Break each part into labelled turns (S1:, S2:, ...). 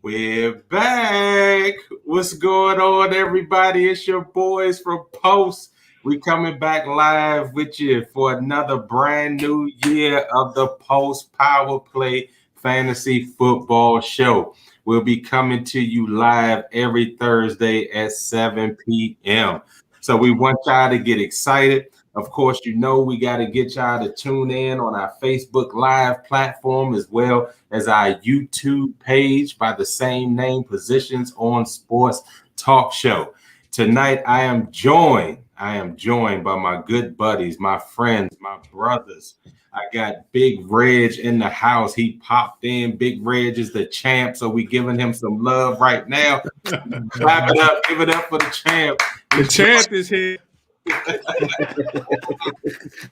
S1: We're back. What's going on, everybody? It's your boys from Post. We coming back live with you for another brand new year of the Post Power Play Fantasy Football Show. We'll be coming to you live every Thursday at 7 p.m. So we want y'all to get excited. Of course, you know we got to get y'all to tune in on our Facebook Live platform as well as our YouTube page by the same name, Positions on Sports Talk Show. Tonight, I am joined by my good buddies, my friends, my brothers. I got Big Reg in the house. He popped in. Big Reg is the champ, so we giving him some love right now. Clap it up. Give it up for the champ.
S2: The champ is here.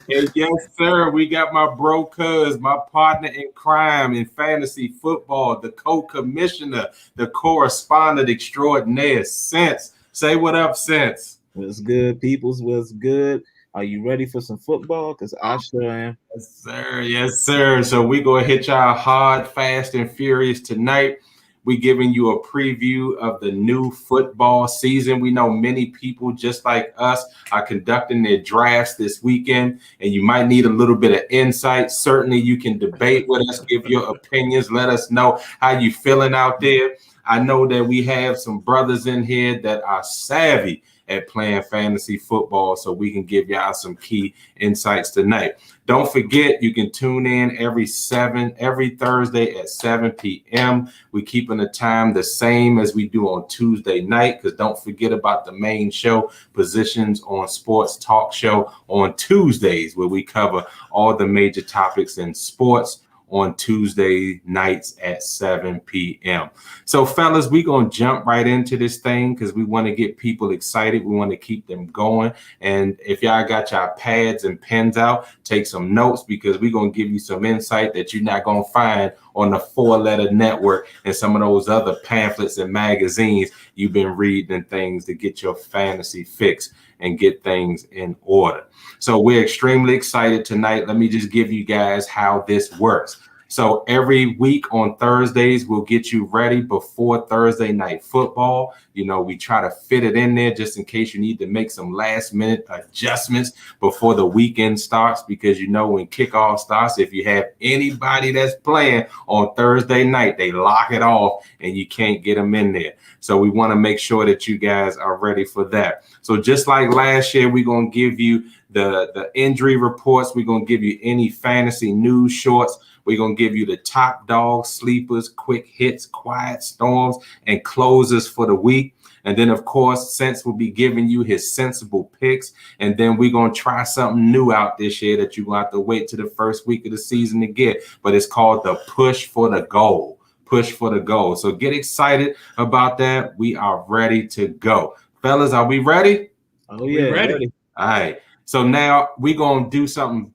S1: And yes, sir. We got my bro cuz, my partner in crime in fantasy football, the co-commissioner, the correspondent extraordinaire, Sense. Say what up, Sense.
S3: What's good, peoples? What's good? Are you ready for some football? Because I sure am.
S1: Yes, sir. Yes, sir. So we gonna hit y'all hard, fast, and furious tonight. We giving you a preview of the new football season. We know many people just like us are conducting their drafts this weekend, and you might need a little bit of insight. Certainly, you can debate with us, give your opinions, let us know how you feeling out there. I know that we have some brothers in here that are savvy at playing fantasy football, so we can give y'all some key insights tonight. Don't forget, you can tune in every Thursday at 7 p.m. We're keeping the time the same as we do on Tuesday night, because don't forget about the main show, Positions on Sports Talk Show, on Tuesdays, where we cover all the major topics in sports on Tuesday nights at 7 p.m. So, fellas, we're going to jump right into this thing because we want to get people excited. We want to keep them going. And if y'all got your pads and pens out, take some notes, because we're going to give you some insight that you're not going to find on the 4-letter network and some of those other pamphlets and magazines you've been reading and things to get your fantasy fix and get things in order. So we're extremely excited tonight. Let me just give you guys how this works. So every week on Thursdays, we'll get you ready before Thursday night football. You know, we try to fit it in there just in case you need to make some last minute adjustments before the weekend starts, because you know when kickoff starts, if you have anybody that's playing on Thursday night, they lock it off and you can't get them in there. So we want to make sure that you guys are ready for that. So just like last year, we're going to give you the injury reports. We're going to give you any fantasy news shorts. We're going to give you the top dog sleepers, quick hits, quiet storms, and closers for the week. And then, of course, Sense will be giving you his sensible picks. And then we're going to try something new out this year that you're going to have to wait to the first week of the season to get. But it's called the Push for the Goal. Push for the Goal. So get excited about that. We are ready to go. Fellas, are we ready?
S3: Oh, yeah.
S2: Ready.
S1: All right. So now we're going to do something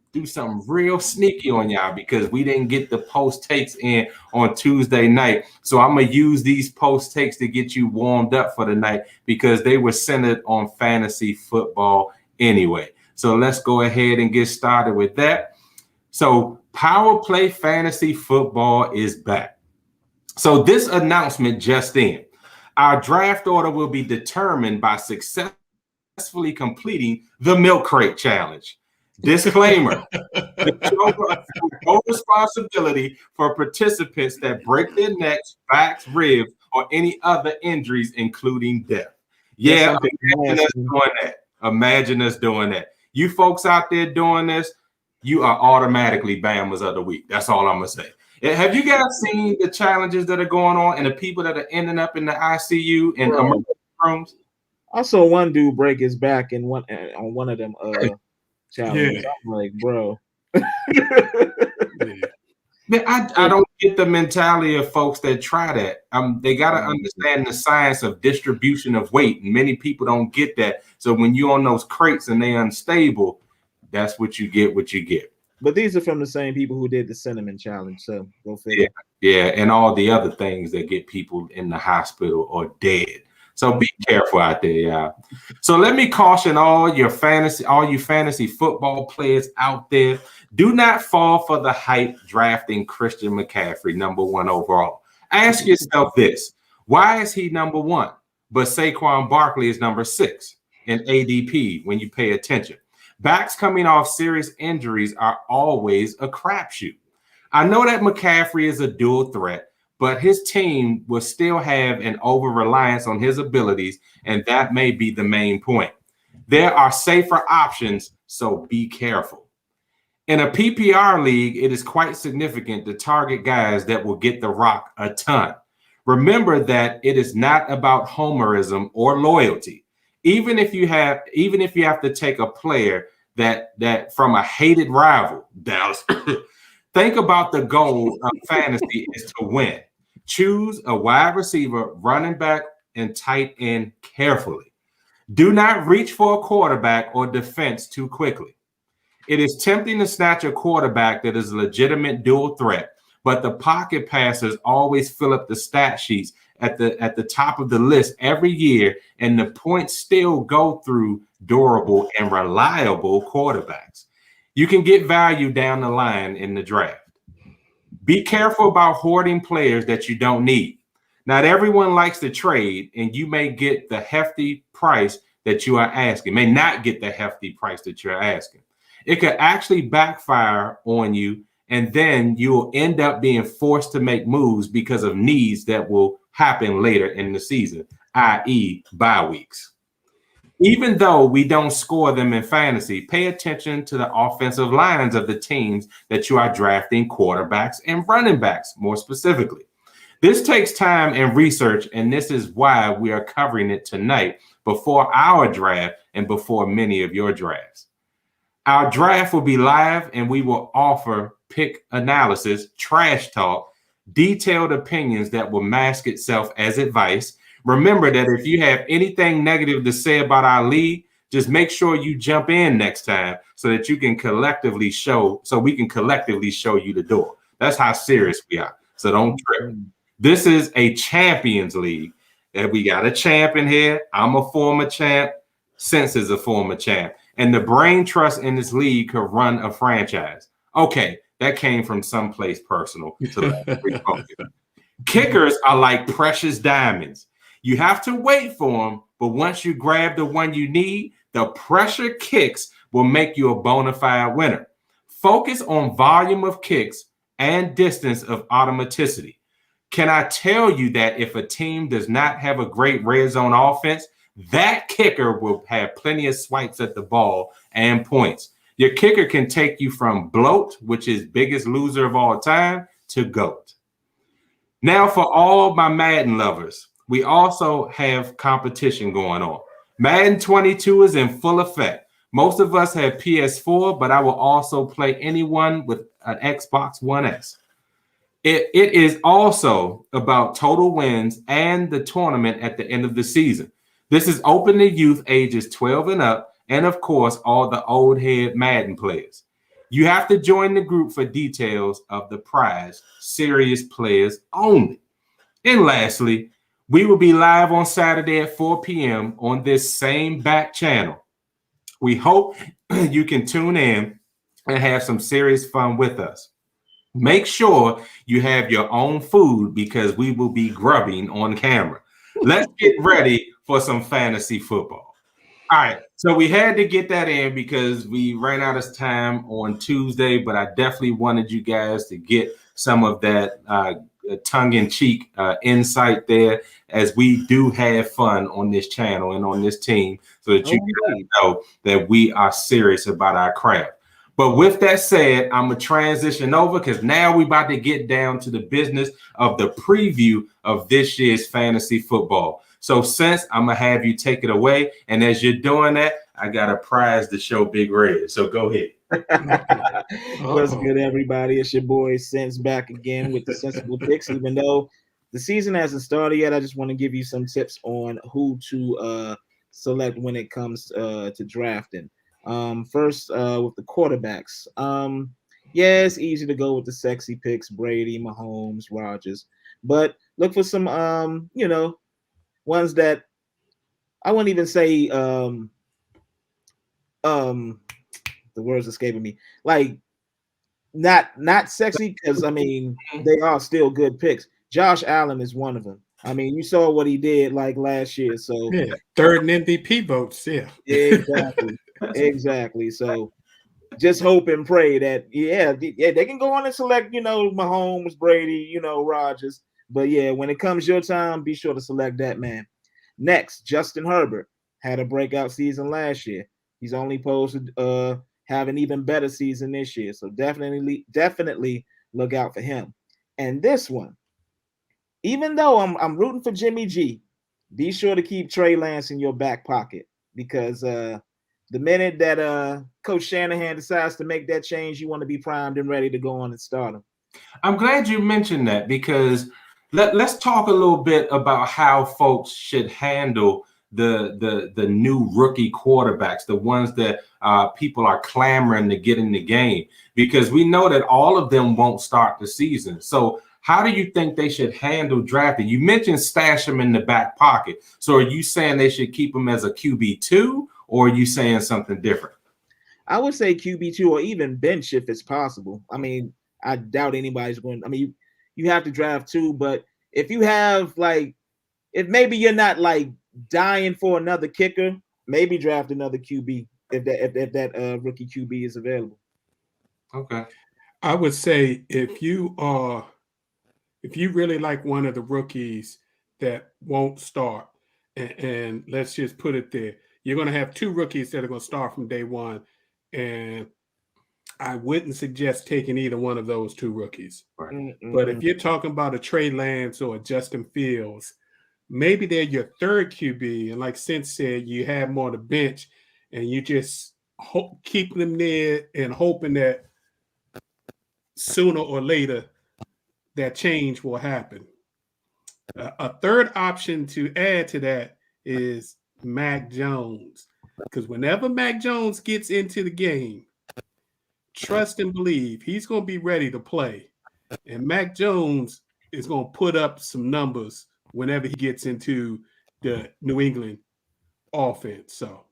S1: real sneaky on y'all, because we didn't get the post takes in on Tuesday night. So I'm going to use these post takes to get you warmed up for the night, because they were centered on fantasy football anyway. So let's go ahead and get started with that. So Power Play Fantasy Football is back. So this announcement just in: our draft order will be determined by successfully completing the Milk Crate Challenge. Disclaimer: the show has no responsibility for participants that break their necks, backs, ribs, or any other injuries, including death. Yeah, imagine us doing that. You folks out there doing this, you are automatically Bammers of the Week. That's all I'm going to say. Have you guys seen the challenges that are going on and the people that are ending up in the ICU and emergency rooms?
S3: I saw one dude break his back on one of them challenges.
S2: Yeah.
S3: I'm like, bro.
S1: Man, I don't get the mentality of folks that try that. They got to understand the science of distribution of weight, and many people don't get that. So when you're on those crates and they're unstable, that's what you get.
S3: But these are from the same people who did the cinnamon challenge, so go figure.
S1: Yeah, and all the other things that get people in the hospital or dead. So be careful out there, y'all. So let me caution all you fantasy football players out there: do not fall for the hype drafting Christian McCaffrey #1 overall. Ask yourself this. Why is he number 1, but Saquon Barkley is number 6 in ADP when you pay attention? Backs coming off serious injuries are always a crapshoot. I know that McCaffrey is a dual threat, but his team will still have an over-reliance on his abilities, and that may be the main point. There are safer options, so be careful. In a PPR league, it is quite significant to target guys that will get the rock a ton. Remember that it is not about homerism or loyalty. Even if you have to take a player that from a hated rival, Dallas, think about the goal of fantasy is to win. Choose a wide receiver, running back, and tight end carefully. Do not reach for a quarterback or defense too quickly. It is tempting to snatch a quarterback that is a legitimate dual threat, but the pocket passers always fill up the stat sheets at the top of the list every year, and the points still go through durable and reliable quarterbacks. You can get value down the line in the draft. Be careful about hoarding players that you don't need. Not everyone likes to trade, and you may get the hefty price that you are asking, may not get the hefty price that you're asking. It could actually backfire on you, and then you will end up being forced to make moves because of needs that will happen later in the season, i.e. bye weeks. Even though we don't score them in fantasy, pay attention to the offensive lines of the teams that you are drafting quarterbacks and running backs, more specifically. This takes time and research, and this is why we are covering it tonight before our draft and before many of your drafts. Our draft will be live, and we will offer pick analysis, trash talk, detailed opinions that will mask itself as advice. Remember that if you have anything negative to say about our league, just make sure you jump in next time so that we can collectively show you the door. That's how serious we are. So don't trip. This is a champions league. And we got a champ in here. I'm a former champ. Sense is a former champ. And the brain trust in this league could run a franchise. Okay, that came from someplace personal. So kickers are like precious diamonds. You have to wait for them, but once you grab the one you need, the pressure kicks will make you a bona fide winner. Focus on volume of kicks and distance of automaticity. Can I tell you that if a team does not have a great red zone offense, that kicker will have plenty of swipes at the ball and points. Your kicker can take you from bloat, which is biggest loser of all time, to GOAT. Now, for all my Madden lovers, we also have competition going on. Madden 22 is in full effect. Most of us have PS4, but I will also play anyone with an Xbox One S. It is also about total wins and the tournament at the end of the season. This is open to youth ages 12 and up, and of course, all the old head Madden players. You have to join the group for details of the prize, serious players only. And lastly, we will be live on Saturday at 4 p.m. on this same back channel. We hope you can tune in and have some serious fun with us. Make sure you have your own food because we will be grubbing on camera. Let's get ready for some fantasy football. All right, so we had to get that in because we ran out of time on Tuesday, but I definitely wanted you guys to get some of that tongue-in-cheek insight there, as we do have fun on this channel and on this team, so that you guys know that we are serious about our craft. But with that said, I'm going to transition over because now we're about to get down to the business of the preview of this year's fantasy football. So since I'm going to have you take it away, and as you're doing that, I got a prize to show Big Red. So go ahead.
S3: What's good, everybody? It's your boy Sense back again with the sensible picks. Even though the season hasn't started yet, I just want to give you some tips on who to select when it comes to drafting. First, with the quarterbacks. Yeah, it's easy to go with the sexy picks, Brady, Mahomes, Rodgers. But look for some, ones that I wouldn't even say the words escaping me. Like not sexy, because I mean they are still good picks, Josh Allen is one of them. I mean, you saw what he did like last year. So
S2: yeah, third in MVP votes. Yeah,
S3: exactly. So just hope and pray that they can go on and select Mahomes, Brady, Rodgers. But yeah, when it comes your time, be sure to select that man. Next, Justin Herbert had a breakout season last year. He's only posed to have an even better season this year. So definitely look out for him. And this one, even though I'm rooting for Jimmy G, be sure to keep Trey Lance in your back pocket because the minute that Coach Shanahan decides to make that change, you want to be primed and ready to go on and start him.
S1: I'm glad you mentioned that because let's talk a little bit about how folks should handle the new rookie quarterbacks, the ones that people are clamoring to get in the game, because we know that all of them won't start the season. So how do you think they should handle drafting? You mentioned stash them in the back pocket. So are you saying they should keep them as a QB2, or are you saying something different?
S3: I would say QB2 or even bench if it's possible. I mean, I doubt anybody's going. I mean, you have to draft 2, but if you have if maybe you're not dying for another kicker, maybe draft another QB if that rookie QB is available.
S1: Okay.
S2: I would say if you really like one of the rookies that won't start, and let's just put it there, you're going to have 2 rookies that are going to start from day one, and I wouldn't suggest taking either one of those 2 rookies.
S1: Right.
S2: But if you're talking about a Trey Lance or a Justin Fields, maybe they're your third QB, and like Sense said, you have them on the bench, and you just keep them there and hoping that sooner or later that change will happen. A third option to add to that is Mac Jones, because whenever Mac Jones gets into the game, trust and believe he's going to be ready to play, and Mac Jones is going to put up some numbers whenever he gets into the New England offense. So,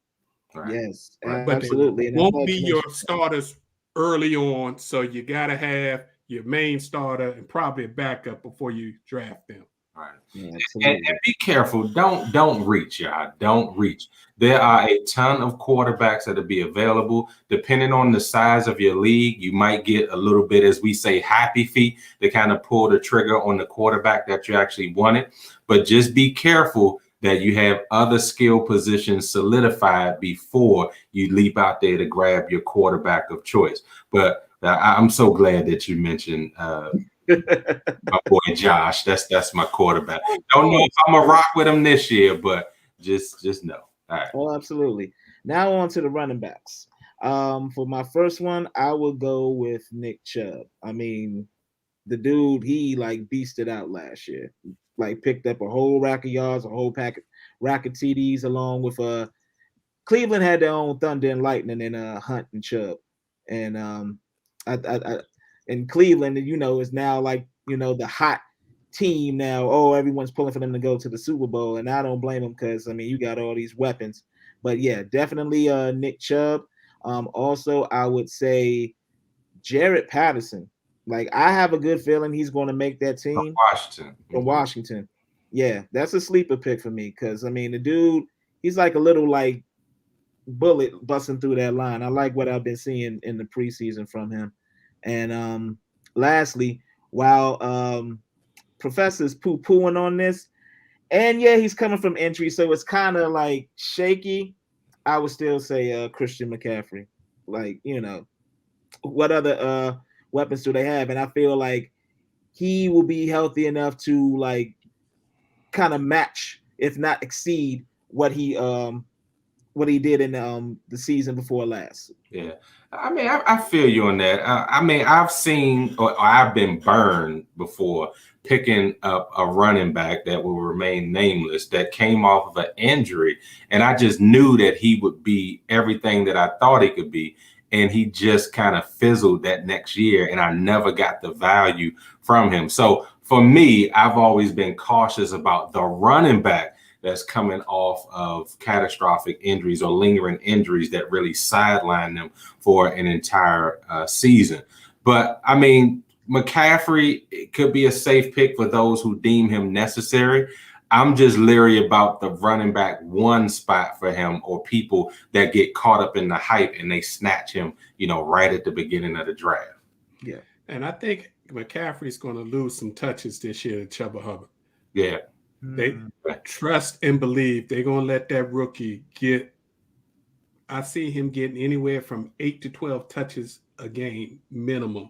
S3: right. Yes,
S2: but
S3: absolutely.
S2: They won't be your starters early on, so you got to have your main starter and probably a backup before you draft them.
S1: Right. Yeah, and be careful. Don't reach, y'all. Don't reach. There are a ton of quarterbacks that'll be available. Depending on the size of your league, you might get a little bit, as we say, happy feet to kind of pull the trigger on the quarterback that you actually wanted. But just be careful that you have other skill positions solidified before you leap out there to grab your quarterback of choice. But I'm so glad that you mentioned my boy Josh. That's my quarterback. Don't know if I'm gonna rock with him this year, but just know. All right.
S3: Oh, absolutely. Now on to the running backs. For my first one, I will go with Nick Chubb. I mean, the dude, he beasted out last year. Picked up a whole rack of yards, a whole rack of TDs, along with Cleveland had their own Thunder and Lightning and Hunt and Chubb. And in Cleveland, is now the hot team now. Oh, everyone's pulling for them to go to the Super Bowl, and I don't blame them because you got all these weapons. But yeah, definitely Nick Chubb. Also, I would say Jared Patterson. I have a good feeling he's going to make that team. From Washington. Yeah, that's a sleeper pick for me because the dude, he's like a little bullet busting through that line. I like what I've been seeing in the preseason from him. And lastly, while Professor's poo-pooing on this, and yeah, he's coming from injury, so it's kind of shaky, I would still say Christian McCaffrey. What other weapons do they have? And I feel like he will be healthy enough to kind of match, if not exceed, what he did in the season before last.
S1: Yeah, I feel you on that. I've seen or I've been burned before picking up a running back that will remain nameless that came off of an injury, and I just knew that he would be everything that I thought he could be, and he just kind of fizzled that next year, and I never got the value from him. So for me, I've always been cautious about the running back that's coming off of catastrophic injuries or lingering injuries that really sideline them for an entire season. But McCaffrey could be a safe pick for those who deem him necessary. I'm just leery about the running back one spot for him, or people that get caught up in the hype and they snatch him, right at the beginning of the draft.
S3: Yeah.
S2: And I think McCaffrey's going to lose some touches this year to Chubb Hubbard.
S1: Yeah.
S2: They trust and believe they're going to let that rookie get. I see him getting anywhere from 8 to 12 touches a game minimum,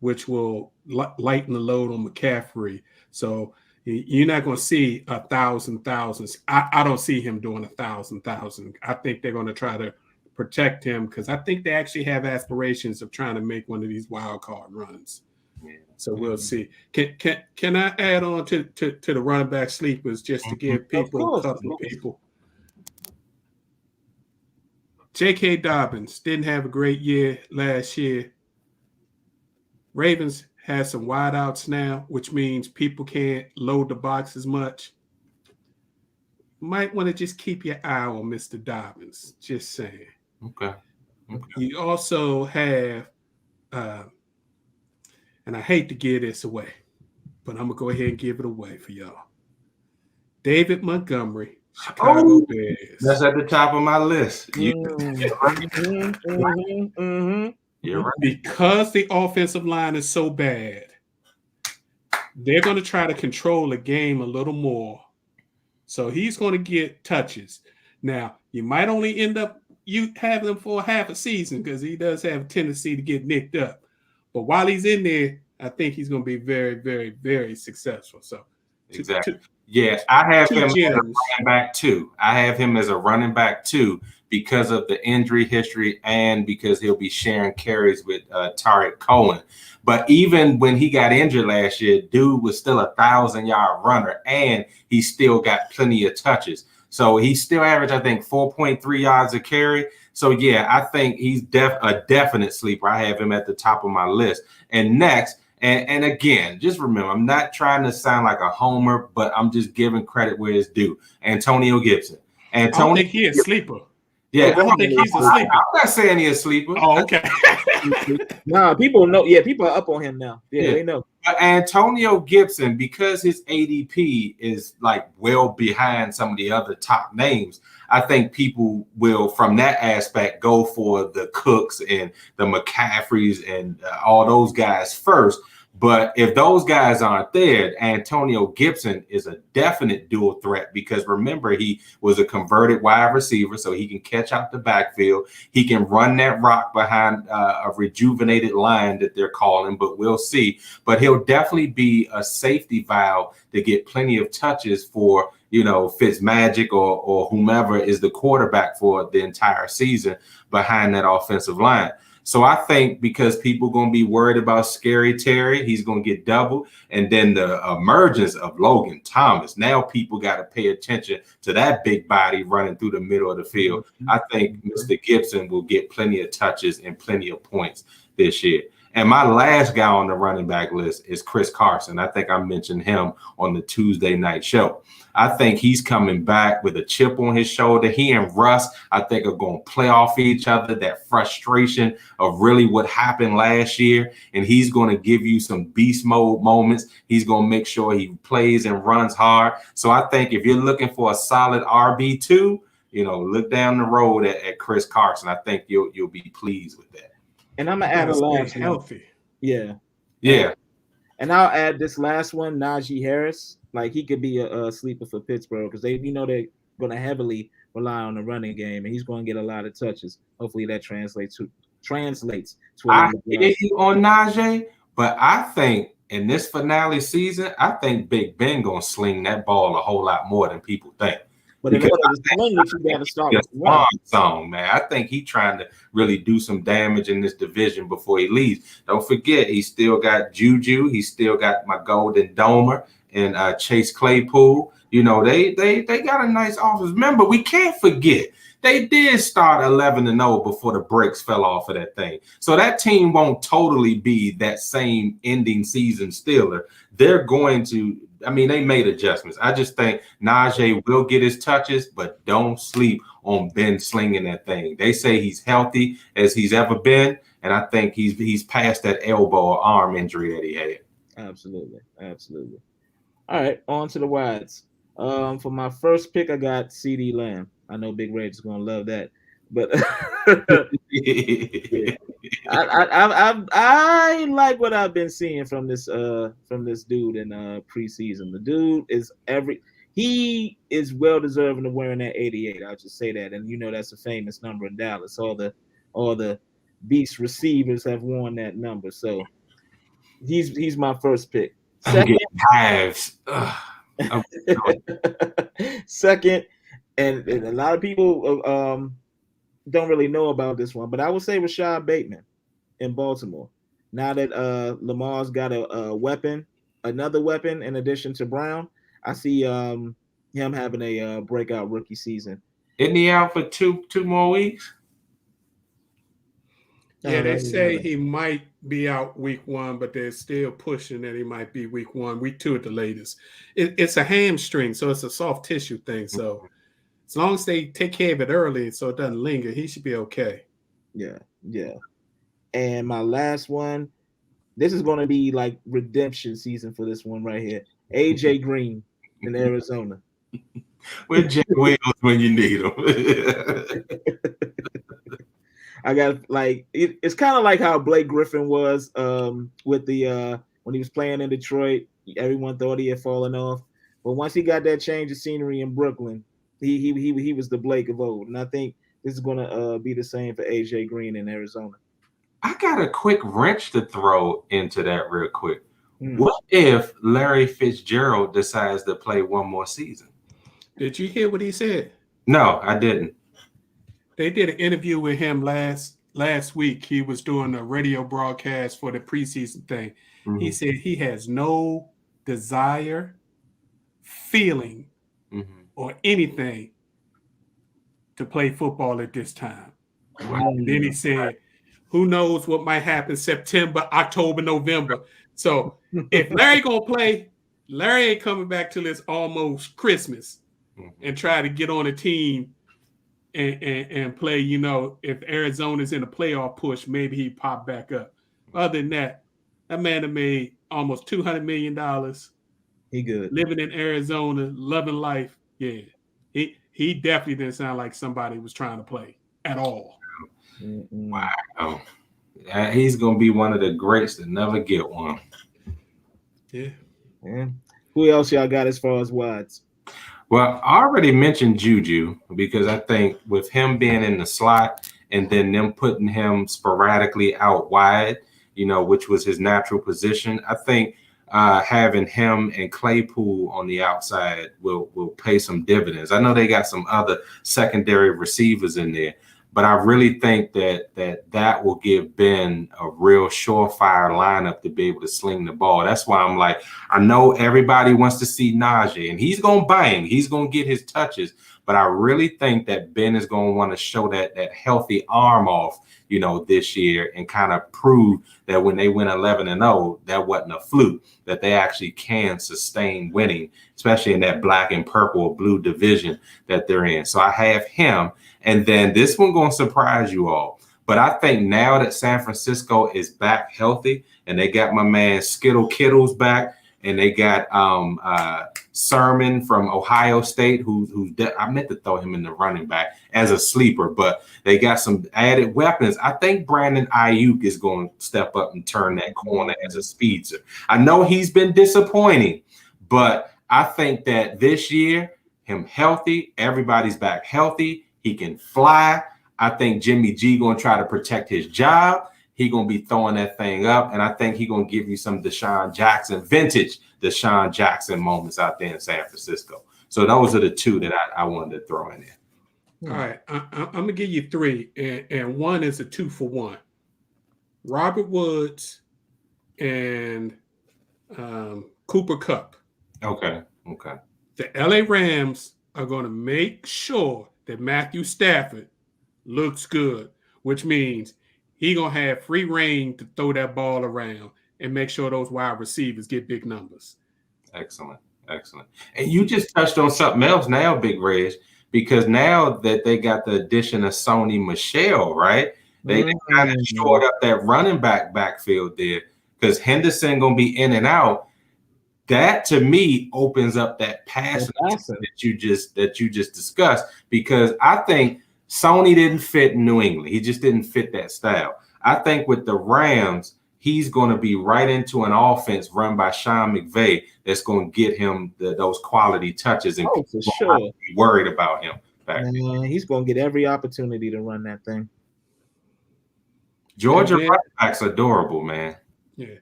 S2: which will lighten the load on McCaffrey. So you're not going to see 1,000 thousands. I don't see him doing 1,000. I think they're going to try to protect him because I think they actually have aspirations of trying to make one of these wild card runs. Yeah. So we'll see. Can I add on to the running back sleepers just to give people a couple of people? J.K. Dobbins didn't have a great year last year. Ravens has some wideouts now, which means people can't load the box as much. Might want to just keep your eye on Mr. Dobbins. Just saying.
S1: Okay.
S2: You also have, and I hate to give this away, but I'm going to go ahead and give it away for y'all. David Montgomery, Chicago Bears.
S1: That's at the top of my list.
S2: You're right. Because the offensive line is so bad, they're going to try to control the game a little more. So he's going to get touches. Now, you might only end up having him for half a season because he does have a tendency to get nicked up. But while he's in there, I think he's going to be very, very, very successful. So
S1: exactly. I have him as a running back too. I have him as a running back too because of the injury history and because he'll be sharing carries with Tariq Cohen. But even when he got injured last year, dude was still 1,000-yard runner, and he still got plenty of touches. So he still averaged, I think, 4.3 yards a carry. So, I think he's a definite sleeper. I have him at the top of my list. And next, and again, just remember, I'm not trying to sound like a homer, but I'm just giving credit where it's due. Antonio Gibson.
S2: I don't think he's a sleeper.
S1: Yeah,
S2: I don't think he's a sleeper.
S1: I'm not saying he's a sleeper.
S2: Oh, okay.
S3: Nah, people know. Yeah, people are up on him now. Yeah, they know.
S1: But Antonio Gibson, because his ADP is like well behind some of the other top names, I think people will, from that aspect, go for the Cooks and the McCaffreys and all those guys first. But if those guys aren't there, Antonio Gibson is a definite dual threat because remember, he was a converted wide receiver, so he can catch out the backfield. He can run that rock behind a rejuvenated line that they're calling, but we'll see. But he'll definitely be a safety valve to get plenty of touches for, Fitzmagic or whomever is the quarterback for the entire season behind that offensive line. So I think because people are going to be worried about Scary Terry, he's going to get double. And then the emergence of Logan Thomas. Now people got to pay attention to that big body running through the middle of the field. I think Mr. Gibson will get plenty of touches and plenty of points this year. And my last guy on the running back list is Chris Carson. I think I mentioned him on the Tuesday night show. I think he's coming back with a chip on his shoulder. He and Russ, I think, are going to play off each other, that frustration of really what happened last year. And he's going to give you some beast mode moments. He's going to make sure he plays and runs hard. So I think if you're looking for a solid RB2, look down the road at Chris Carson. I think you'll be pleased with that.
S3: And I'm going to add a last
S2: healthy.
S3: Yeah. And I'll add this last one, Naji Harris. Like, he could be a sleeper for Pittsburgh because they're going to heavily rely on the running game, and he's going to get a lot of touches. Hopefully that translates to.
S1: I hear you on Najee, but I think in this finale season, I think Big Ben going to sling that ball a whole lot more than people think.
S3: But in order to sling it, you got to start with one
S1: song, man. I think he's trying to really do some damage in this division before he leaves. Don't forget, he still got Juju. He still got my Golden Domer and Chase Claypool. They got a nice offense. Remember, we can't forget they did start 11-0 before the brakes fell off of that thing. So that team won't totally be that same ending season Steeler. They're going to. They made adjustments. I just think Najee will get his touches, but don't sleep on Ben slinging that thing. They say he's healthy as he's ever been, and I think he's past that elbow or arm injury that he had.
S3: Absolutely. All right, on to the wides. For my first pick, I got CeeDee Lamb. I know Big Reg is gonna love that, but yeah. I like what I've been seeing from this dude in preseason. The dude is he is well deserving of wearing that 88. I'll just say that, and that's a famous number in Dallas. All the beast receivers have worn that number, so he's my first pick. Second,
S1: hives.
S3: Second, and a lot of people don't really know about this one, but I would say Rashad Bateman in Baltimore. Now that Lamar's got another weapon in addition to Brown, I see him having a breakout rookie season.
S1: Isn't he out for two more weeks?
S2: Yeah, they say he might be out week 1, but they're still pushing that he might be week 1, week 2 at the latest. It's a hamstring, so it's a soft tissue thing. So as long as they take care of it early so it doesn't linger, he should be okay.
S3: Yeah. And my last one, this is going to be like redemption season for this one right here. AJ Green in Arizona.
S1: With Jay Wheels when you need him.
S3: I got it's kind of like how Blake Griffin was with the when he was playing in Detroit. Everyone thought he had fallen off, but once he got that change of scenery in Brooklyn, he was the Blake of old. And I think this is going to be the same for AJ Green in Arizona.
S1: I got a quick wrench to throw into that real quick. What if Larry Fitzgerald decides to play one more season?
S2: Did you hear what he said?
S1: No, I didn't.
S2: They did an interview with him last week. He was doing a radio broadcast for the preseason thing. Mm-hmm. He said he has no desire, feeling, or anything to play football at this time. Wow. And then he said, who knows what might happen September, October, November. So if Larry gonna play, Larry ain't coming back till it's almost Christmas and try to get on a team and play, if Arizona's in a playoff push, maybe he pop back up. Other than that man have made almost $200 million.
S3: He good.
S2: Living in Arizona, loving life. Yeah. He definitely didn't sound like somebody was trying to play at all.
S1: Wow. He's going to be one of the greats to never get one.
S2: Yeah.
S3: Who else y'all got as far as wides?
S1: Well, I already mentioned Juju because I think with him being in the slot and then them putting him sporadically out wide, which was his natural position, I think having him and Claypool on the outside will pay some dividends. I know they got some other secondary receivers in there, but I really think that will give Ben a real surefire lineup to be able to sling the ball. That's why I'm like, I know everybody wants to see Naji, and he's going to bang. He's going to get his touches. But I really think that Ben is going to want to show that healthy arm off, this year and kind of prove that when they win 11-0, that wasn't a fluke, that they actually can sustain winning, especially in that black and purple or blue division that they're in. So I have him. And then this one going to surprise you all. But I think now that San Francisco is back healthy and they got my man Skittle Kittles back and they got Sermon from Ohio State, I meant to throw him in the running back as a sleeper, but they got some added weapons. I think Brandon Ayuk is going to step up and turn that corner as a speedster. I know he's been disappointing, but I think that this year, him healthy, everybody's back healthy. He can fly. I think Jimmy G going to try to protect his job. He going to be throwing that thing up, and I think he going to give you some vintage Deshaun Jackson moments out there in San Francisco. So those are the two that I wanted to throw in there.
S2: All right, I'm going to give you three, and one is a 2-for-1. Robert Woods and Cooper Kupp.
S1: Okay.
S2: The LA Rams are going to make sure that Matthew Stafford looks good, which means he's going to have free reign to throw that ball around and make sure those wide receivers get big numbers.
S1: Excellent. And you just touched on something else now, Big Reg, because now that they got the addition of Sony Michel, right? They kind of shored up that running backfield there because Henderson gonna be in and out. That to me opens up that passing that you just discussed, because I think Sony didn't fit in New England. He just didn't fit that style. I think with the Rams, he's going to be right into an offense run by Sean McVay that's going to get him those quality touches, and
S3: for sure
S1: be worried about him.
S3: He's going to get every opportunity to run that thing.
S1: Georgia running backs are adorable, man.
S2: Yeah.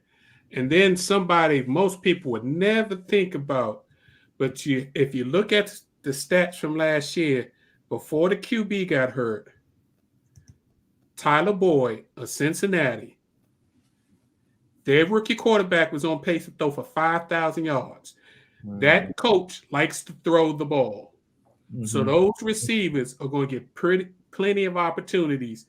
S2: And then somebody most people would never think about, but if you look at the stats from last year, before the QB got hurt, Tyler Boyd of Cincinnati, their rookie quarterback, was on pace to throw for 5,000 yards. That coach likes to throw the ball. So those receivers are going to get plenty of opportunities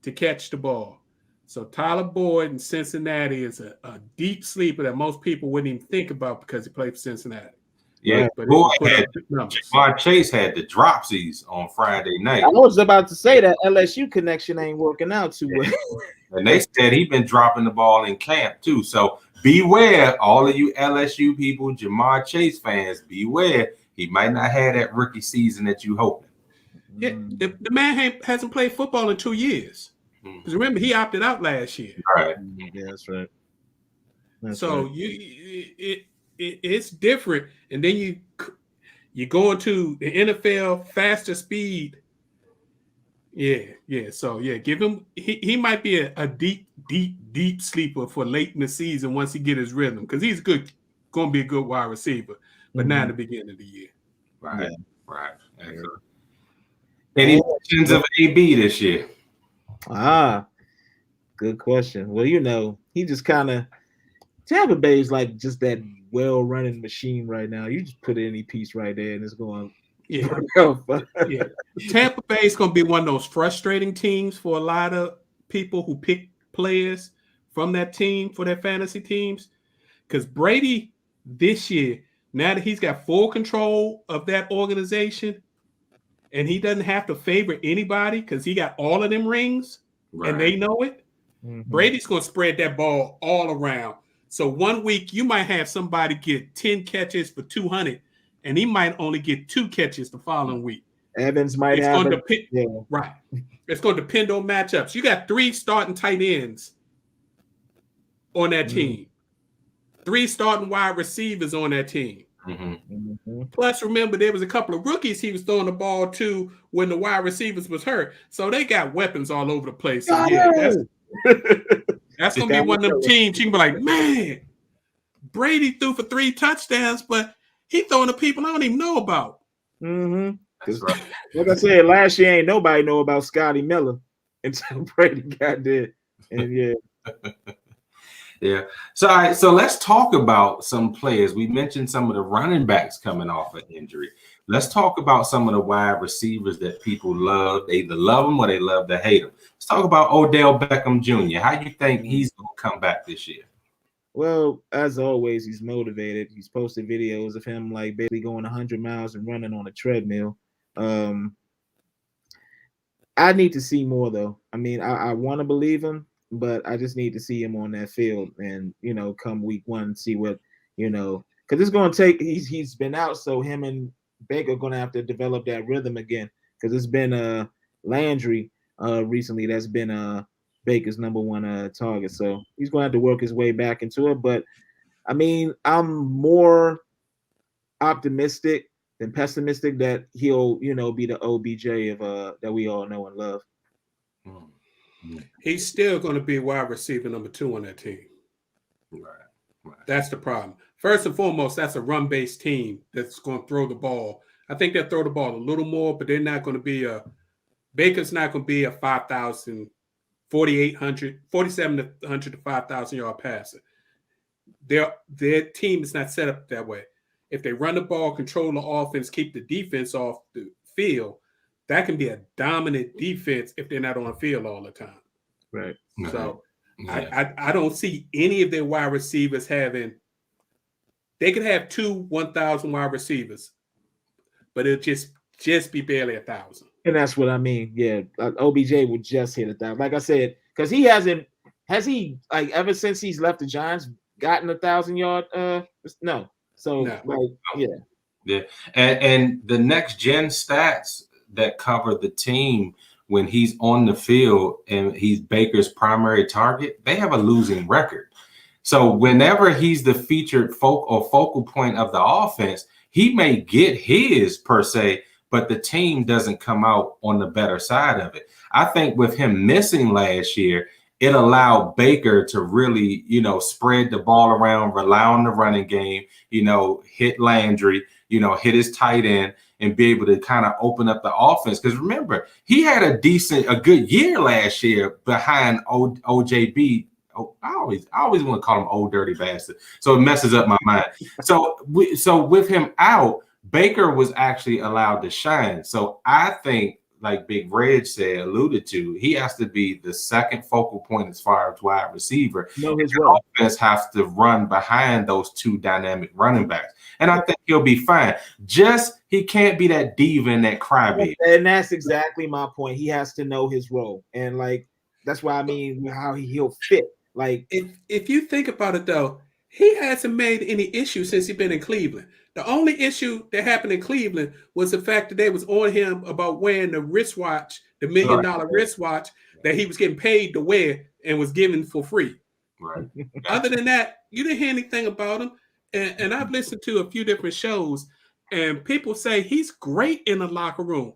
S2: to catch the ball. So Tyler Boyd in Cincinnati is a deep sleeper that most people wouldn't even think about because he played for Cincinnati.
S1: Yeah, but Jamar Chase had the dropsies on Friday night.
S3: I was about to say that LSU connection ain't working out too well.
S1: And they said he's been dropping the ball in camp too. So beware, all of you LSU people, Jamar Chase fans, beware. He might not have that rookie season that you hoping.
S2: Yeah, the man hasn't played football in 2 years. Because remember, he opted out last year.
S1: Right.
S3: Yeah, that's right.
S2: So it's different, and then you go into the NFL faster speed. Yeah. So give him. He might be a deep sleeper for late in the season once he get his rhythm, because he's going to be a good wide receiver, but not at the beginning of the year.
S1: Right. Excellent. Any mentions of AB this year?
S3: Good question. Well, he just kind of Tampa Bay is like just that well-running machine right now. You just put any piece right there, and it's going.
S2: Yeah. Tampa Bay is going to be one of those frustrating teams for a lot of people who pick players from that team for their fantasy teams, because Brady this year, now that he's got full control of that organization, and he doesn't have to favor anybody because he got all of them rings, and they know it. Brady's going to spread that ball all around. So 1 week you might have somebody get 10 catches for 200, and he might only get 2 catches the following week.
S3: Evans might
S2: It's
S3: have
S2: going to depend. Right. It's going to depend on matchups. You got 3 starting tight ends on that team, 3 starting wide receivers on that team. Plus, remember, there was a couple of rookies he was throwing the ball to when the wide receivers was hurt. So they got weapons all over the place. So that's going to be one of them teams. You can be like, man, Brady threw for 3 touchdowns, but he throwing to people I don't even know about.
S1: That's right.
S3: Like I said, last year ain't nobody know about Scotty Miller until Brady got there. And
S1: Yeah. So, all right. So let's talk about some players. We mentioned some of the running backs coming off of injury. Let's talk about some of the wide receivers that people love. They either love them or they love to hate them. Let's talk about Odell Beckham Jr. How do you think he's going to come back this year?
S3: Well, as always, he's motivated. He's posted videos of him like basically going 100 miles and running on a treadmill. I need to see more though. I mean, I want to believe him, but I just need to see him on that field and, come week 1, see what, because it's going to take, he's been out. So him and Baker are going to have to develop that rhythm again, because it's been Landry recently that's been Baker's number 1 target. So he's going to have to work his way back into it. But I mean, I'm more optimistic than pessimistic that he'll, be the OBJ of that we all know and love.
S2: He's still going to be wide receiver number 2 on that team. Right. That's the problem. First and foremost, that's a run-based team that's going to throw the ball. I think they'll throw the ball a little more, but they're not going to be Baker's not going to be a 5,000, 4,800, 4,700 to 5,000 yard passer. Their team is not set up that way. If they run the ball, control the offense, keep the defense off the field, that can be a dominant defense if they're not on the field all the time.
S3: Right.
S2: So I don't see any of their wide receivers having – they could have 2 1,000 wide receivers, but it'll just just be barely 1,000.
S3: And that's what I mean. Yeah, OBJ will just hit 1,000. Like I said, because he hasn't. Has he like ever since he's left the Giants gotten 1,000-yard? No. So
S2: No.
S3: like
S1: yeah, and the next gen stats that cover the team when he's on the field and he's Baker's primary target, they have a losing record. So whenever he's the featured focal point of the offense, he may get his per se, but the team doesn't come out on the better side of it. I think with him missing last year, it allowed Baker to really, spread the ball around, rely on the running game, hit Landry, hit his tight end and be able to kind of open up the offense. Because remember, he had a good year last year behind OJB. Oh, I always want to call him old dirty bastard. So it messes up my mind. So with him out, Baker was actually allowed to shine. So I think, like Big Reg alluded to, he has to be the second focal point as far as wide receiver.
S3: his
S1: offense has to run behind those two dynamic running backs. And I think he'll be fine. Just he can't be that diva and that crybaby.
S3: And that's exactly my point. He has to know his role. And like that's why I mean how he'll fit. Like
S2: if you think about it though, he hasn't made any issues since he's been in Cleveland. The only issue that happened in Cleveland was the fact that they was on him about wearing the wristwatch, the $1 million wristwatch that he was getting paid to wear and was given for free.
S1: Right.
S2: Other than that, you didn't hear anything about him. And I've listened to a few different shows, and people say he's great in the locker room.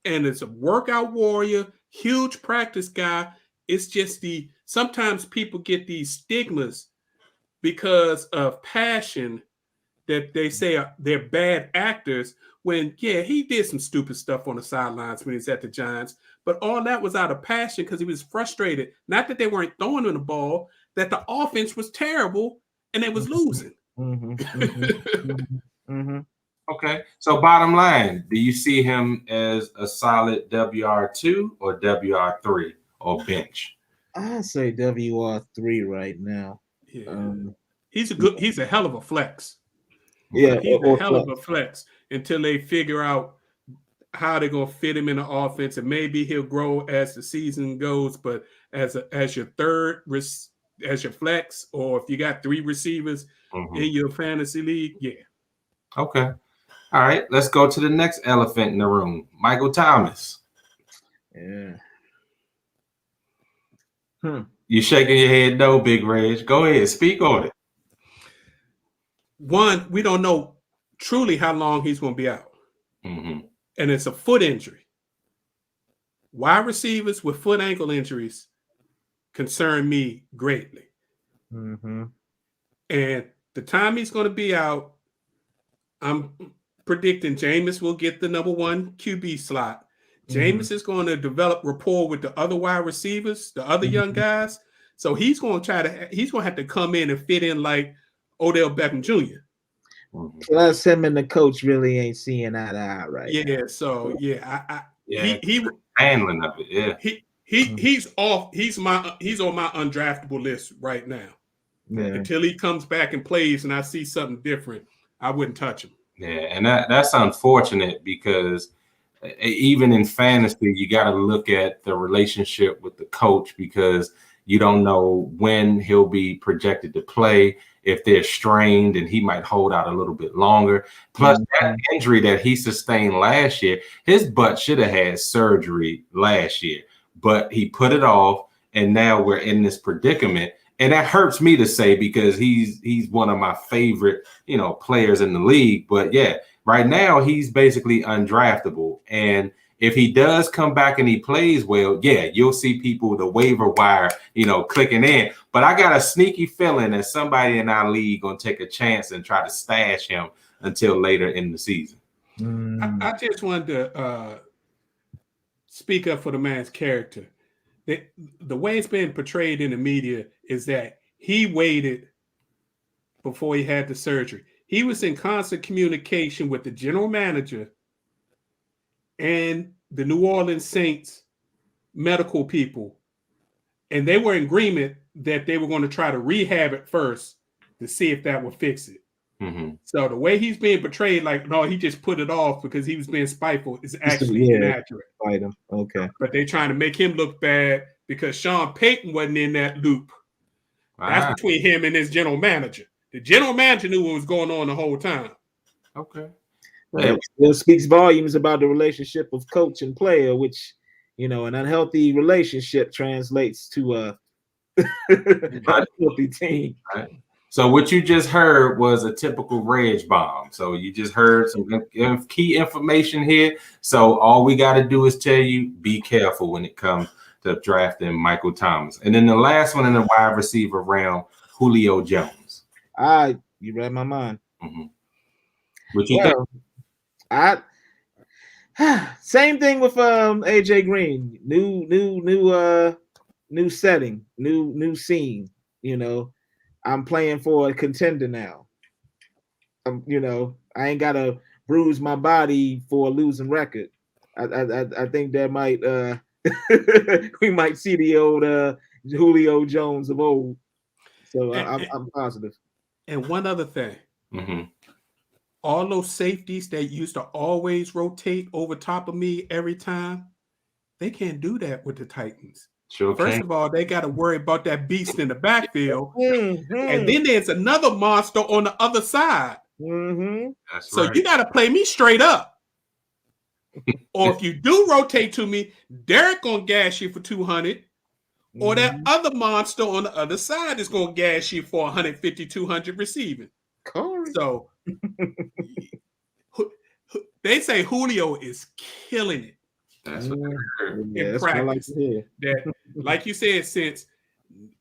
S2: And it's a workout warrior, huge practice guy. It's just sometimes people get these stigmas because of passion that they say they're bad actors when, he did some stupid stuff on the sidelines when he's at the Giants, but all that was out of passion because he was frustrated. Not that they weren't throwing him the ball, that the offense was terrible and they was losing.
S1: Okay. So bottom line, do you see him as a solid WR2 or WR3 or bench?
S3: I say WR3 right now.
S2: Yeah. He's a hell of a flex.
S3: Yeah,
S2: he's a hell of a flex until they figure out how they're gonna fit him in the offense, and maybe he'll grow as the season goes. But as your as your flex, or if you got 3 receivers in your fantasy league,
S1: Okay. All right, let's go to the next elephant in the room, Michael Thomas.
S3: Yeah.
S1: You shaking your head no, Big Reg. Go ahead, speak on it.
S2: One, we don't know truly how long he's going to be out. And it's a foot injury. Wide receivers with foot ankle injuries concern me greatly. And the time he's going to be out, I'm predicting Jameis will get the number 1 QB slot. Jameis is going to develop rapport with the other wide receivers, the other young guys. So he's going to have to come in and fit in like Odell Beckham Jr.
S3: Plus, him and the coach really ain't seeing eye to eye right now.
S2: So he
S1: handling of it.
S2: He's off. He's on my undraftable list right now. Until he comes back and plays, and I see something different, I wouldn't touch him.
S1: Yeah, and that's unfortunate because even in fantasy, you got to look at the relationship with the coach because you don't know when he'll be projected to play. If they're strained, and he might hold out a little bit longer. Plus, that injury that he sustained last year, his butt should have had surgery last year, but he put it off, and now we're in this predicament. And that hurts me to say because he's one of my favorite, players in the league. But yeah, right now he's basically undraftable. And if he does come back and he plays well, you'll see people, the waiver wire, clicking in. But I got a sneaky feeling that somebody in our league going to take a chance and try to stash him until later in the season.
S2: I just wanted to speak up for the man's character. The way it's been portrayed in the media is that he waited before he had the surgery. He was in constant communication with the general manager and the New Orleans Saints medical people, and they were in agreement that they were going to try to rehab it first to see if that would fix it.
S1: Mm-hmm.
S2: So the way he's being portrayed, like, no, he just put it off because he was being spiteful, is actually inaccurate.
S3: Fight him. Okay.
S2: But they're trying to make him look bad because Sean Payton wasn't in that loop. That's between him and his general manager. The general manager knew what was going on the whole time.
S1: Okay.
S3: Well, it speaks volumes about the relationship of coach and player, which, an unhealthy relationship translates to a unhealthy team.
S1: Right. So what you just heard was a typical Reg bomb. So you just heard some key information here. So all we got to do is tell you, be careful when it comes to drafting Michael Thomas. And then the last one in the wide receiver round, Julio Jones.
S3: You read my mind.
S1: Mm-hmm. What you think?
S3: Same thing with AJ Green. New setting, new scene. I'm playing for a contender now. I ain't gotta bruise my body for a losing record. I think that might we might see the old Julio Jones of old. So I'm positive.
S2: And one other thing,
S1: mm-hmm.
S2: all those safeties that used to always rotate over top of me every time, they can't do that with the Titans.
S1: Sure.
S2: First of all, they got to worry about that beast in the backfield. Mm-hmm. And then there's another monster on the other side.
S3: Mm-hmm.
S2: So you got to play me straight up. Or if you do rotate to me, Derek going to gas you for 200. Mm-hmm. Or that other monster on the other side is going to gas you for 150, 200 receiving.
S3: Correct.
S2: So they say Julio is killing it.
S1: That's what
S2: in practice. That, like you said, since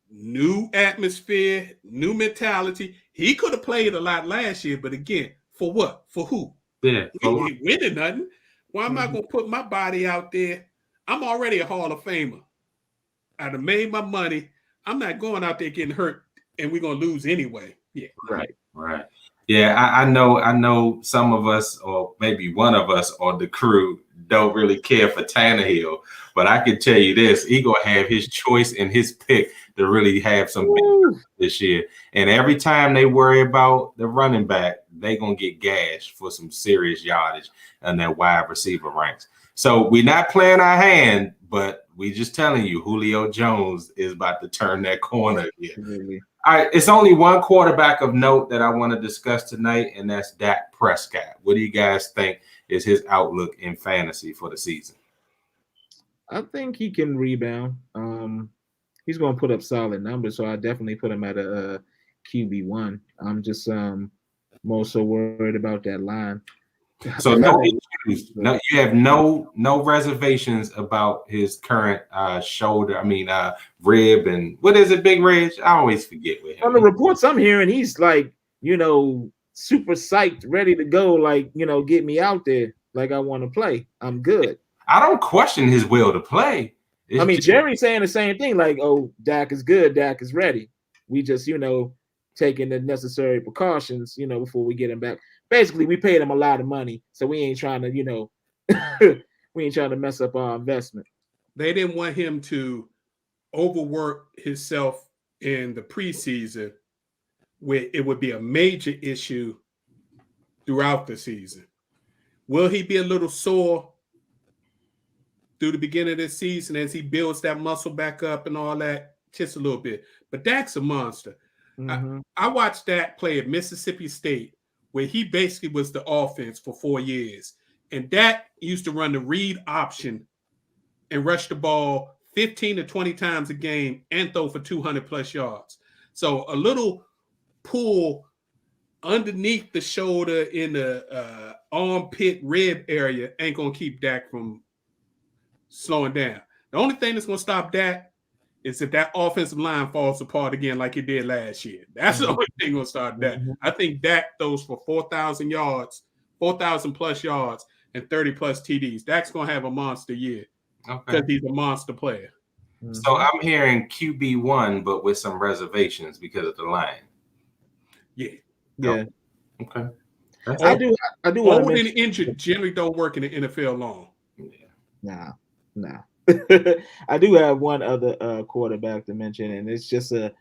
S2: new atmosphere, new mentality, he could have played a lot last year, but again, for what? For who?
S1: Yeah,
S2: he ain't winning nothing. Why am I going to put my body out there? I'm already a Hall of Famer. I'd have made my money. I'm not going out there getting hurt, and we're going to lose anyway. Yeah,
S1: right. Yeah, I know some of us, or maybe one of us on the crew, don't really care for Tannehill, but I can tell you this: he gonna have his choice and his pick to really have some this year. And every time they worry about the running back, they gonna get gashed for some serious yardage in their wide receiver ranks. So we're not playing our hand, but we just telling you, Julio Jones is about to turn that corner again. All right, it's only one quarterback of note that I want to discuss tonight, and that's Dak Prescott. What do you guys think is his outlook in fantasy for the season?
S3: I think he can rebound. He's going to put up solid numbers, so I definitely put him at a QB1. I'm just more so worried about that line.
S1: So no issues. No, you have no reservations about his current shoulder. Rib and what is it, Big Reg? I always forget with him.
S3: On the reports I'm hearing, he's like, super psyched, ready to go. Like, get me out there. Like I want to play. I'm good.
S1: I don't question his will to play.
S3: Jerry's saying the same thing. Like, oh, Dak is good. Dak is ready. We just, taking the necessary precautions, before we get him back. Basically, we paid him a lot of money, so we ain't trying to, we ain't trying to mess up our investment.
S2: They didn't want him to overwork himself in the preseason, where it would be a major issue throughout the season. Will he be a little sore through the beginning of the season as he builds that muscle back up and all that? Just a little bit. But Dak's a monster. Mm-hmm. I watched Dak play at Mississippi State, where he basically was the offense for 4 years. And Dak used to run the read option and rush the ball 15 to 20 times a game and throw for 200-plus yards. So a little pull underneath the shoulder in the armpit rib area ain't going to keep Dak from slowing down. The only thing that's going to stop Dak is if that offensive line falls apart again like it did last year. That's the only thing going to start Dak. I think Dak throws for 4,000 yards, 4,000-plus yards, and 30-plus TDs. Dak's going to have a monster year because he's a monster player.
S1: So I'm hearing QB1, but with some reservations because of the line.
S3: Yeah.
S1: Okay.
S3: I do.
S2: Old and injured generally don't work in the NFL long.
S3: Yeah. Nah. I do have one other quarterback to mention, and it's just a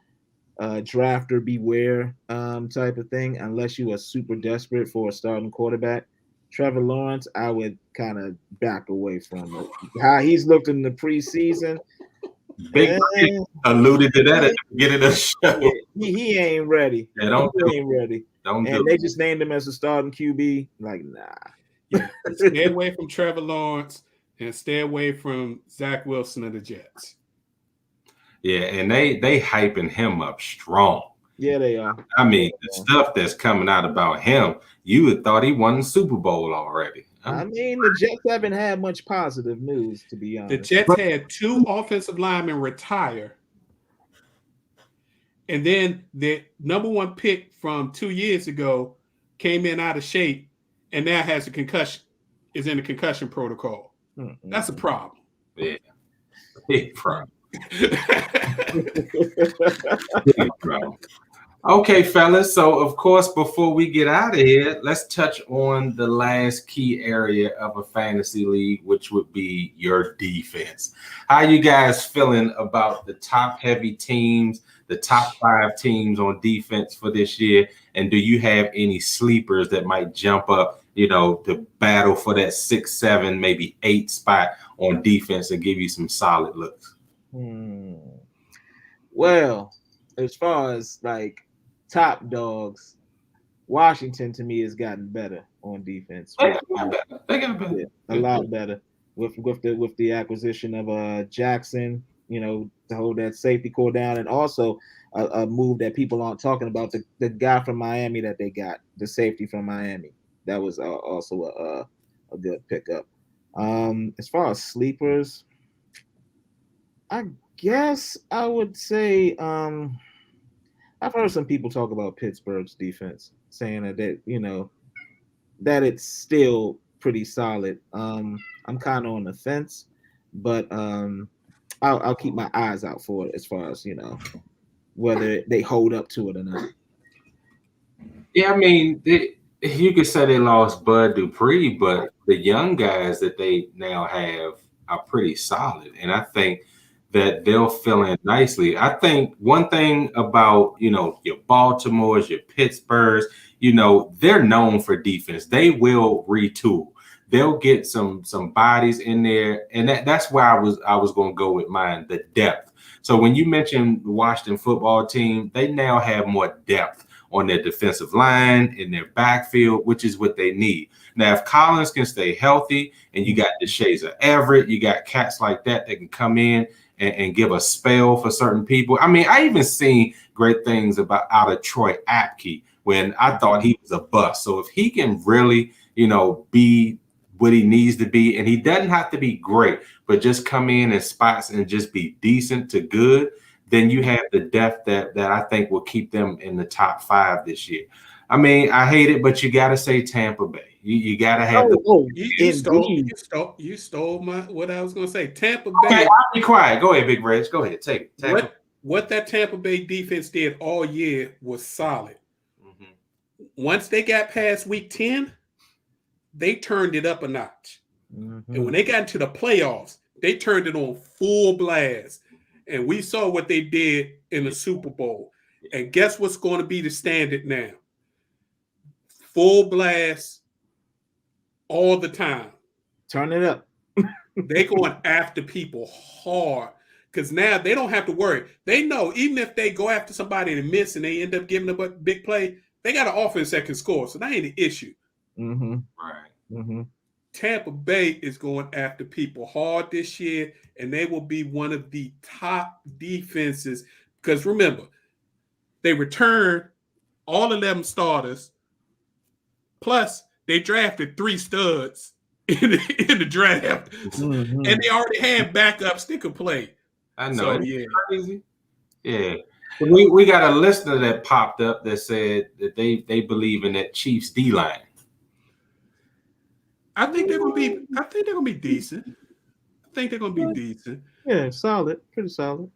S3: drafter beware type of thing, unless you are super desperate for a starting quarterback. Trevor Lawrence, I would kind of back away from it. How he's looked in the preseason.
S1: Big alluded to that at the beginning of the show.
S3: He ain't ready.
S1: Yeah,
S3: he ain't ready. They just named him as a starting QB. Like, nah.
S2: Yeah. Stay away from Trevor Lawrence and stay away from Zach Wilson of the Jets.
S1: Yeah, and they hyping him up strong.
S3: Yeah, they are.
S1: I mean, the stuff that's coming out about him, you would thought he won the Super Bowl already.
S3: I mean, the Jets haven't had much positive news, to be honest.
S2: The Jets had 2 offensive linemen retire. And then the number 1 pick from 2 years ago came in out of shape and now has a concussion, is in a concussion protocol. Mm-hmm. That's a problem.
S1: Yeah. Big problem. Big problem. Okay, fellas. So, of course, before we get out of here, let's touch on the last key area of a fantasy league, which would be your defense. How you guys feeling about the top-heavy teams, the top 5 teams on defense for this year? And do you have any sleepers that might jump up, to battle for that 6, 7, maybe 8 spot on defense and give you some solid looks?
S3: Well, as far as top dogs, Washington to me has gotten better on defense.
S1: They got better.
S3: Yeah, a lot better with the acquisition of Jackson, to hold that safety core down, and also a move that people aren't talking about, the guy from Miami that they got, the safety from Miami. That was also a good pickup. As far as sleepers, I guess I would say I've heard some people talk about Pittsburgh's defense, saying that it's still pretty solid. I'm kind of on the fence, but I'll keep my eyes out for it as far as whether they hold up to it or not.
S1: Yeah, I mean, you could say they lost Bud Dupree, but the young guys that they now have are pretty solid, and I think that they'll fill in nicely. I think one thing about, your Baltimores, your Pittsburghs, they're known for defense. They will retool. They'll get some bodies in there. And that's where I was going to go with mine, the depth. So when you mentioned the Washington football team, they now have more depth on their defensive line, in their backfield, which is what they need. Now, if Collins can stay healthy and you got DeShazer Everett, you got cats like that can come in and give a spell for certain people. I mean, I even seen great things out of Troy Apke when I thought he was a bust. So if he can really, be what he needs to be, and he doesn't have to be great, but just come in spots and just be decent to good, then you have the depth that I think will keep them in the top 5 this year. I mean, I hate it, but you got to say Tampa Bay. You got to have
S2: you stole what I was going to say. Tampa Bay.
S1: Okay, I'll be quiet. Go ahead, Big Reg. Go ahead. Take it.
S2: What that Tampa Bay defense did all year was solid. Mm-hmm. Once they got past week 10, they turned it up a notch. Mm-hmm. And when they got into the playoffs, they turned it on full blast. And we saw what they did in the Super Bowl. And guess what's going to be the standard now? Full blast all the time.
S3: Turn it up.
S2: They're going after people hard because now they don't have to worry. They know even if they go after somebody and miss and they end up giving them a big play, they got an offense that can score. So that ain't an issue.
S3: Mm-hmm.
S1: Right.
S3: Mm-hmm.
S2: Tampa Bay is going after people hard this year, and they will be one of the top defenses because remember, they returned all 11 starters, plus they drafted 3 studs in the draft, mm-hmm. and they already had backups that could play.
S1: I know. So, yeah. Crazy. Yeah. We got a listener that popped up that said that they believe in that Chiefs D line.
S2: I think they're gonna be decent.
S3: Yeah, solid, pretty solid.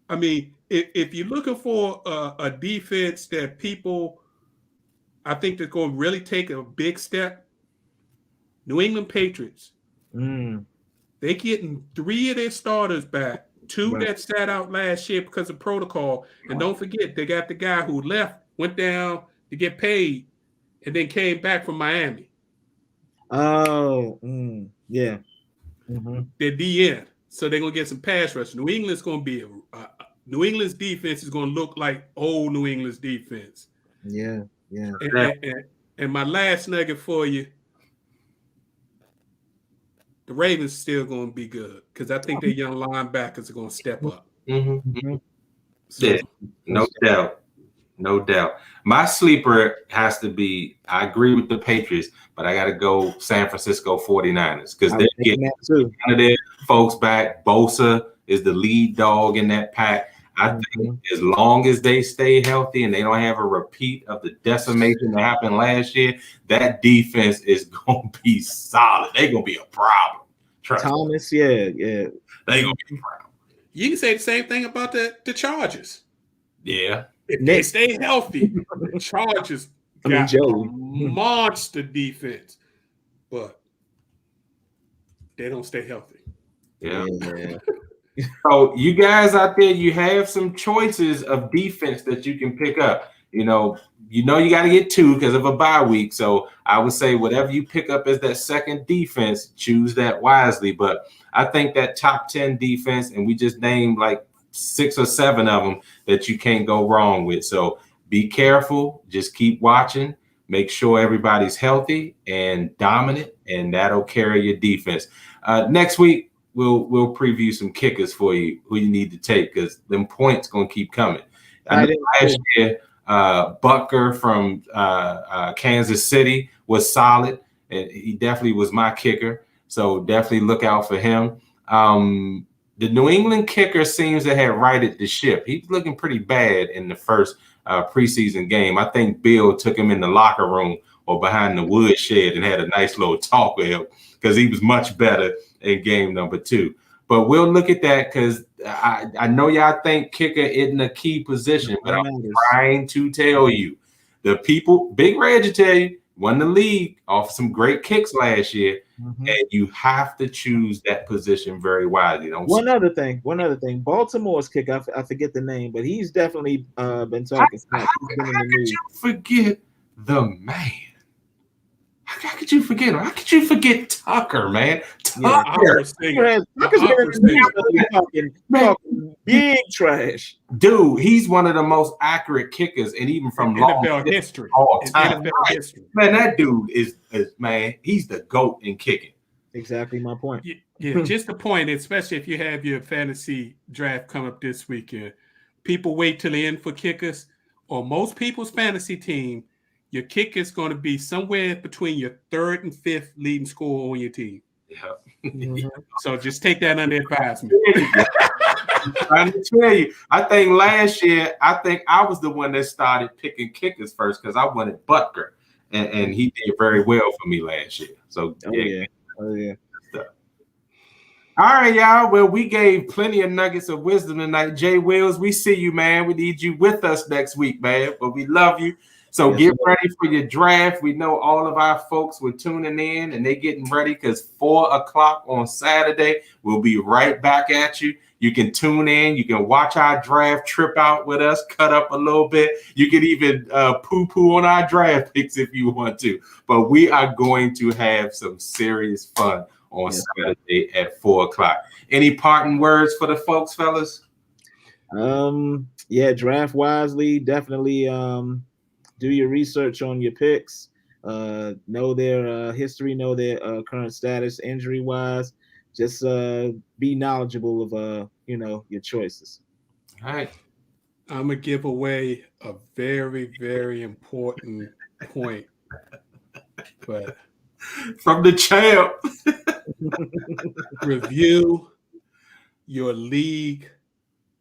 S2: I mean, if you're looking for a defense that people, I think they're going to really take a big step. New England Patriots. They're getting 3 of their starters back Two that sat out last year because of protocol. And don't forget, they got the guy who left, went down to get paid, and then came back from Miami.
S3: Oh, yeah.
S2: They're DN, so they're gonna get some pass rush. New England's gonna be New England's defense is gonna look like old New England's defense.
S3: Yeah.
S2: And my last nugget for you, the Ravens still gonna be good because I think their young linebackers are gonna step up. So,
S1: Yeah, no doubt. My sleeper has to be, I agree with the Patriots, but I got to go San Francisco 49ers because they're getting one of their folks back. Bosa is the lead dog in that pack. I think as long as they stay healthy and they don't have a repeat of the decimation that happened last year, that defense is going to be solid. They're going to be a problem.
S3: Thomas, yeah.
S1: They're going to be a problem.
S2: You can say the same thing about the Chargers.
S1: Yeah.
S2: If they stay healthy, the Chargers got a monster defense, but they don't stay healthy.
S1: Yeah. So you guys out there, you have some choices of defense that you can pick up. You got to get 2 because of a bye week. So I would say whatever you pick up as that second defense, choose that wisely. But I think that top 10 defense, and we just named like 6 or 7 of them that you can't go wrong with. So be careful. Just keep watching. Make sure everybody's healthy and dominant, and that'll carry your defense. Next week, we'll preview some kickers for you who you need to take because them points going to keep coming. I know last year, Butker from Kansas City was solid, and he definitely was my kicker. So definitely look out for him. The New England kicker seems to have righted the ship. He's looking pretty bad in the first preseason game. I think Bill took him in the locker room or behind the woodshed and had a nice little talk with him because he was much better in game number 2. But we'll look at that because I know y'all think kicker isn't a key position, but I'm trying to tell you, the people, Big Reg to tell you, won the league off some great kicks last year, and you have to choose that position very wisely.
S3: One other thing, Baltimore's kicker, I forget the name, but he's definitely been talking.
S1: How could you forget the man? How could you forget him? How could you forget Tucker, man?
S3: Tucker's talking big trash.
S1: Dude, he's one of the most accurate kickers, and even from
S2: NFL history.
S1: All time. Man, that dude is man, he's the GOAT in kicking.
S3: Exactly my point.
S2: Yeah, just the point, especially if you have your fantasy draft come up this weekend. People wait till the end for kickers, or most people's fantasy team. Your kicker is going to be somewhere between your 3rd and 5th leading scorer on your team.
S1: Yeah.
S2: So just take that under advisement.
S1: I'm trying to tell you, I think last year, I was the one that started picking kickers first because I wanted Butker, and he did very well for me last year. So
S3: Oh yeah.
S1: All right, y'all. Well, we gave plenty of nuggets of wisdom tonight. Jay Wills, we see you, man. We need you with us next week, man. But we love you. So get ready for your draft. We know all of our folks were tuning in and they getting ready because 4:00 on Saturday, we'll be right back at you. You can tune in. You can watch our draft, trip out with us, cut up a little bit. You can even poo-poo on our draft picks if you want to. But we are going to have some serious fun on Saturday at 4:00. Any parting words for the folks, fellas?
S3: Draft wisely. Definitely do your research on your picks. Know their history, know their current status, injury wise. Just be knowledgeable of your choices.
S1: All right.
S2: I'm gonna give away a very, very important point, but
S1: from the champ.
S2: Review your league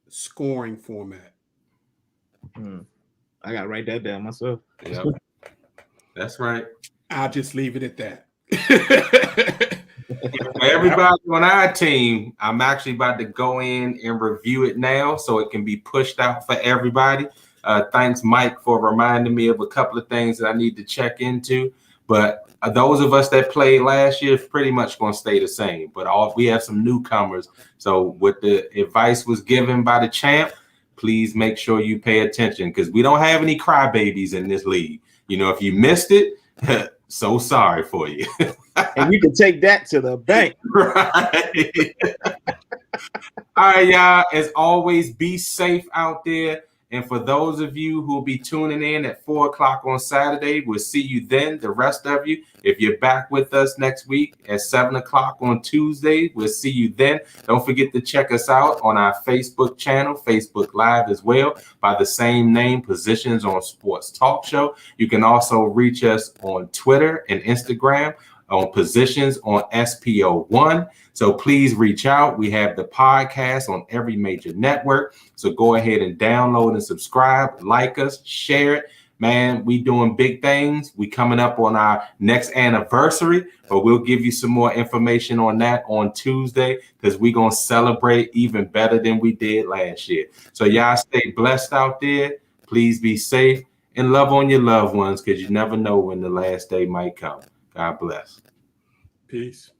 S2: scoring format.
S3: I gotta write that down myself.
S1: Yep. That's right.
S2: I'll just leave it at that.
S1: For everybody on our team, I'm actually about to go in and review it now so it can be pushed out for everybody. Thanks, Mike, for reminding me of a couple of things that I need to check into. But those of us that played last year pretty much going to stay the same. But we have some newcomers. So what the advice was given by the champ, please make sure you pay attention because we don't have any crybabies in this league. You know, if you missed it, so sorry for you.
S3: And you can take that to the bank.
S1: Right. All right, y'all. As always, be safe out there. And for those of you who will be tuning in at 4 o'clock on Saturday, we'll see you then. The rest of you, if you're back with us next week at 7 o'clock on Tuesday, we'll see you then. Don't forget to check us out on our Facebook channel, Facebook Live as well, by the same name, Positions on Sports Talk Show. You can also reach us on Twitter and Instagram on Positions on SPO1. So please reach out. We have the podcast on every major network. So go ahead and download and subscribe, like us, share it. Man, we doing big things. We coming up on our next anniversary, but we'll give you some more information on that on Tuesday because we're going to celebrate even better than we did last year. So y'all stay blessed out there. Please be safe and love on your loved ones because you never know when the last day might come. God bless.
S2: Peace.